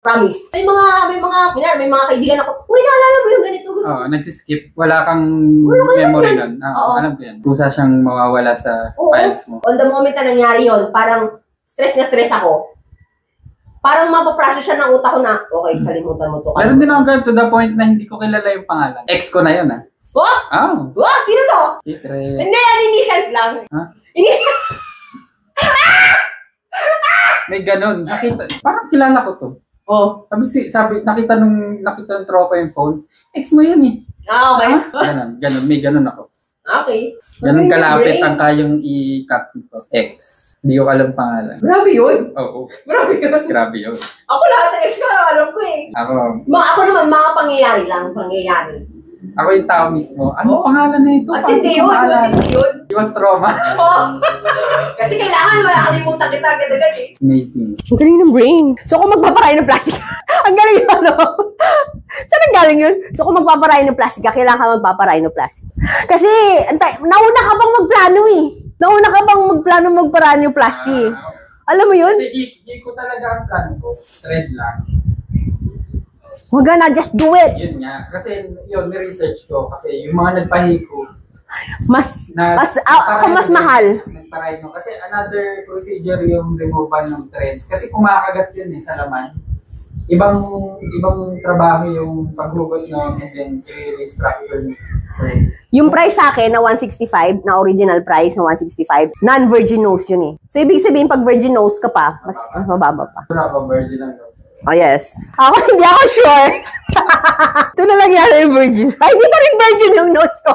Promise. May mga kaibigan ako, uy, naalala mo yung ganito. Oo, nagsiskip. Wala kang memory nun. Alam ko yan. Kusa siyang mawawala sa files mo. On the moment na nangyari yun, parang stress na stress ako. Parang mapaprocess siya ng utak ko na, okay, salimutan mo to. Meron din ako to the point na hindi ko kilala yung pangalan. Ex ko na yun, ha? What? Oh. What? Sino to? Secret. Hindi, initials lang. Ha? Initials. May ganun. Parang kilala ko to. Oh. Sabi, nakita nung tropa yung phone, ex mo yun eh. Ah, okay. Ganun, may ganun ako. Okay. Ganun kalapit ang kayong i-cut ko. Ex. Hindi ko alam pangalan. Grabe yun. Oo. Grabe yun. Grabe yun. Ako lahat ng ex ko, alam ko eh. Ako naman, mga pangyayari lang, pangyayari. Ako yung tao mismo. Ano pangalan na ito? At hindi yun, It was trauma. Oo. Kasi kailangan, makakalimutan kita agad-agad eh. Amazing. Ang galing ng brain. So kung magpaparay ng plastic, ang galing yun, no? Saan ang galing yun? So kung magpaparay ng plastic, kailangan ka magpaparay ng plastic. Kasi, nauna ka pang magplano eh. Nauna ka pang magplano magparaan yung plastic. Alam mo yun? Kasi ko talaga ang plano ko. Thread lang. Huwag na, just do it. Yun nga. Kasi yun, ni-research ko. Kasi yung mga nagpahiko, mas mahal. Nagparay mo. Kasi another procedure yung removal ng threads. Kasi kumakagat yun eh sa laman. Ibang trabaho yung paghugot ng restructure. Yung price sa akin na 165, na original price na 165, non-virgin nose yun eh. So ibig sabihin pag virgin nose ka pa, mas mababa pa. Wala pa virgin ang nose. Oh yes. Ako hindi ako sure. Ito na lang yan yung virgin. Ay, hindi pa rin virgin yung nose ko.